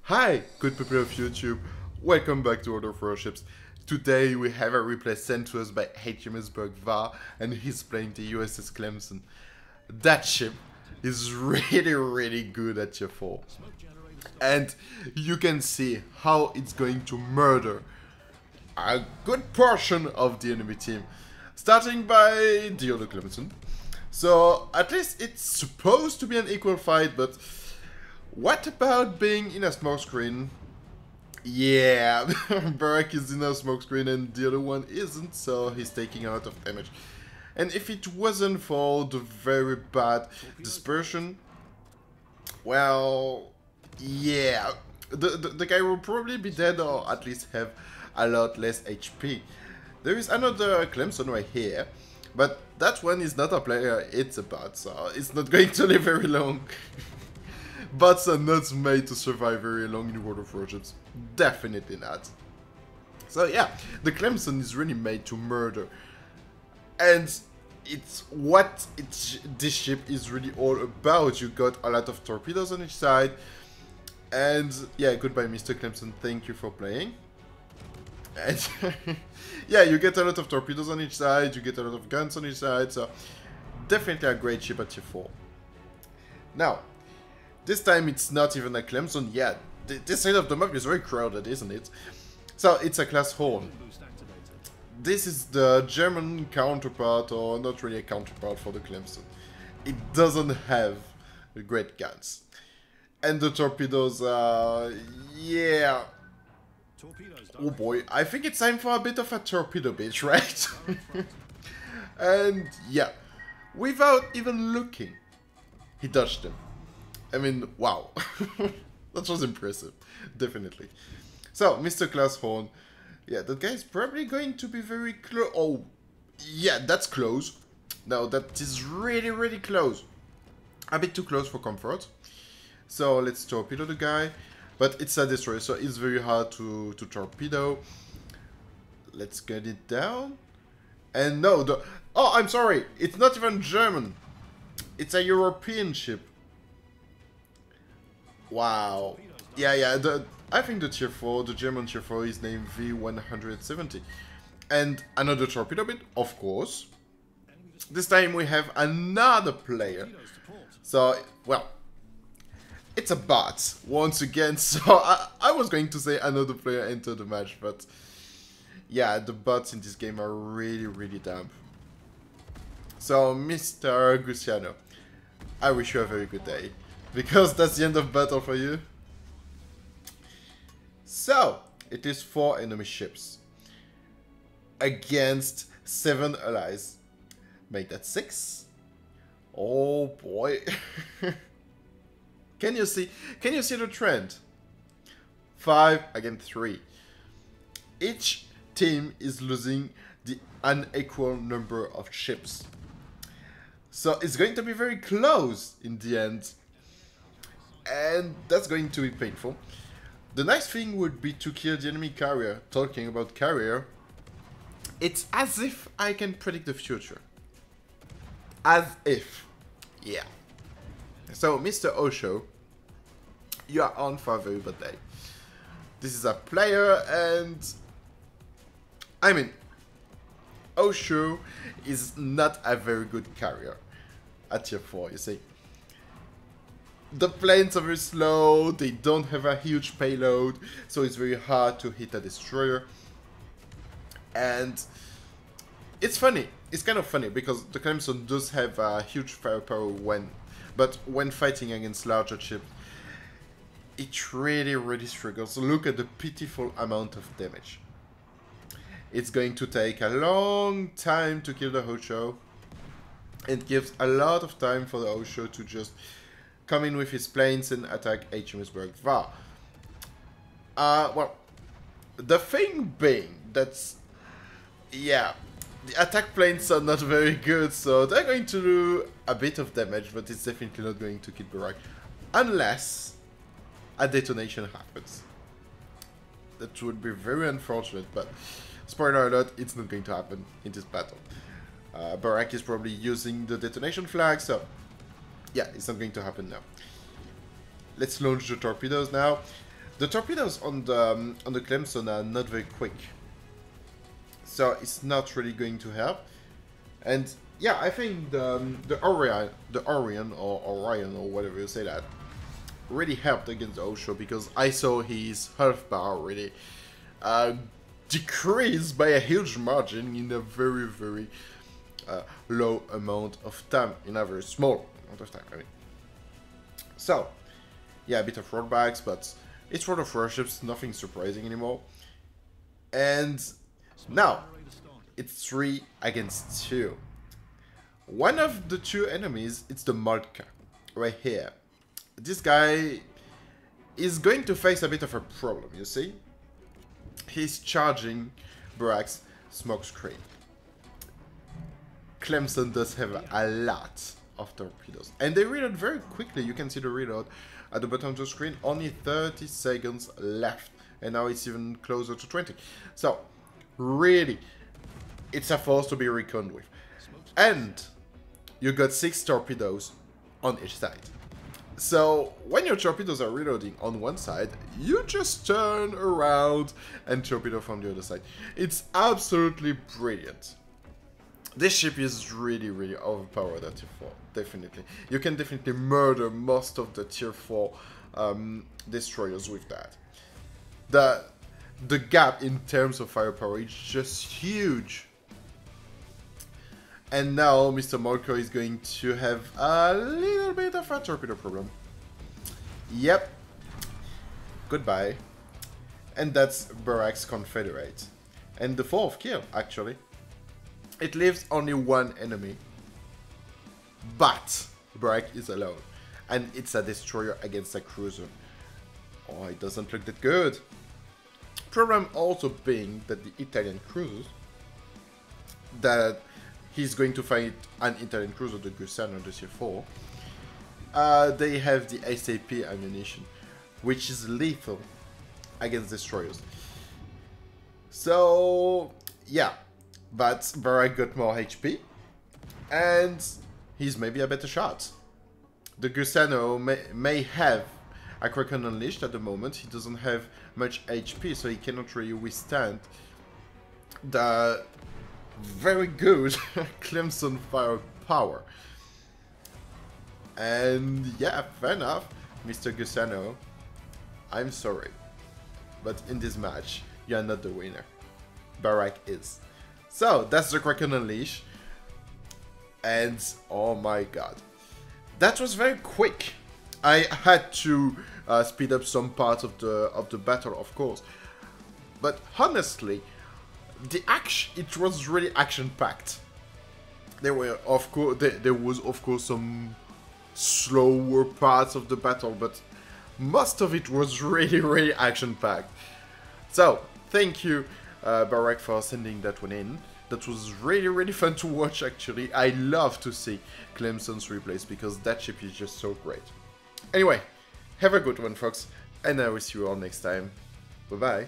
Hi, good people of YouTube. Welcome back to World of Warships. Today we have a replay sent to us by HMSBarakVarr, and he's playing the USS Clemson. That ship is really good at tier 4. And you can see how it's going to murder a good portion of the enemy team. Starting by the other Clemson. So at least it's supposed to be an equal fight, but what about being in a smoke screen? Yeah, Barak is in a smoke screen and the other one isn't, so he's taking a lot of damage. And if it wasn't for the very bad dispersion, well, yeah, the guy will probably be dead or at least have a lot less HP. There is another Clemson right here, but that one is not a player, it's a bot, so it's not going to live very long. Bots are not made to survive very long in World of Warships. Definitely not. So yeah, the Clemson is really made to murder. And it's what this ship is really all about. You got a lot of torpedoes on each side. And yeah, goodbye Mr. Clemson, thank you for playing. And yeah, you get a lot of torpedoes on each side, you get a lot of guns on each side. So definitely a great ship at tier 4. Now, this time it's not even a Clemson yet. This side of the map is very crowded, isn't it? So it's a class Horn. This is the German counterpart, or not really a counterpart for the Clemson. It doesn't have great guns. And the torpedoes are... yeah. Oh boy, I think it's time for a bit of a torpedo bitch, right? And yeah, without even looking, he dodged them. I mean, wow. That was impressive. Definitely. So, Mr. Class Horn. Yeah, that guy is probably going to be very close. Oh, yeah, that's close. No, that is really close. A bit too close for comfort. So, let's torpedo the guy. But it's a destroyer, so it's very hard to torpedo. Let's get it down. And no, the... oh, I'm sorry. It's not even German. It's a European ship. Wow. Yeah, I think the tier 4, the German tier 4 is named V170. And another torpedo bit, of course. This time we have another player. So, well, it's a bot once again. So I was going to say another player entered the match, but yeah, the bots in this game are really dumb. So, Mr. Guciano, I wish you a very good day, because that's the end of battle for you. So, it is 4 enemy ships against 7 allies. Make that 6. Oh boy. Can you see the trend? 5 against 3. Each team is losing the unequal number of ships. So it's going to be very close in the end. And that's going to be painful. The nice thing would be to kill the enemy carrier. Talking about carrier, it's as if I can predict the future. As if. Yeah. So, Mr. Osho, you are on for a very bad day. This is a player, and I mean, Osho is not a very good carrier at tier 4, you see. The planes are very slow, they don't have a huge payload, so it's very hard to hit a destroyer. And it's funny, it's kind of funny, because the Clemson does have a huge firepower but when fighting against larger ships, it really struggles. Look at the pitiful amount of damage. It's going to take a long time to kill the Osho. It gives a lot of time for the Osho to just come in with his planes and attack HMSBarakVarr. Well, the thing being that's, yeah, the attack planes are not very good, so they're going to do a bit of damage, but it's definitely not going to kill Barak, unless a detonation happens. That would be very unfortunate, but spoiler alert, it's not going to happen in this battle. Barak is probably using the detonation flag, so yeah, it's not going to happen now. Let's launch the torpedoes now. The torpedoes on the Clemson are not very quick, so it's not really going to help. And yeah, I think the Orion or whatever you say that really helped against the Osho, because I saw his health bar really decreased by a huge margin in a very low amount of time, in a very small amount of time. I mean, so yeah, a bit of rollbacks, but it's World of Warships, nothing surprising anymore. And now it's 3 against 2. One of the two enemies, it's the Malka right here. This guy is going to face a bit of a problem, you see? He's charging Barak's smokescreen. Clemson does have a lot of torpedoes, and they reload very quickly. You can see the reload at the bottom of the screen, only 30 seconds left, and now it's even closer to 20. So, really, it's a force to be reckoned with. And you got 6 torpedoes on each side. So, when your torpedoes are reloading on one side, you just turn around and torpedo from the other side. It's absolutely brilliant. This ship is really overpowered at tier 4, definitely. You can definitely murder most of the tier 4 destroyers with that. The gap in terms of firepower is just huge. And now Mr. Molko is going to have a little bit of a torpedo problem. Yep. Goodbye. And that's Barak's Confederate. And the 4th kill, actually. It leaves only one enemy. But Barak is alone. And it's a destroyer against a cruiser. Oh, it doesn't look that good. Problem also being that the Italian cruisers, that he's going to fight an Italian cruiser, the Gusano, the tier 4. They have the SAP ammunition, which is lethal against destroyers. So, yeah. But Barak got more HP, and he's maybe a better shot. The Gusano may have a Kraken Unleashed at the moment. He doesn't have much HP, so he cannot really withstand the very good Clemson firepower. And yeah, fair enough, Mr. Gusano. I'm sorry, but in this match, you're not the winner. Barak is. So, that's the Kraken Unleash. And, oh my god. That was very quick. I had to speed up some parts of the battle, of course. But honestly, it was really action-packed. There was of course some slower parts of the battle, but most of it was really action-packed. So, thank you, Barak, for sending that one in. That was really fun to watch, actually. I love to see Clemson's replays, because that ship is just so great. Anyway, have a good one, folks, and I will see you all next time. Bye-bye.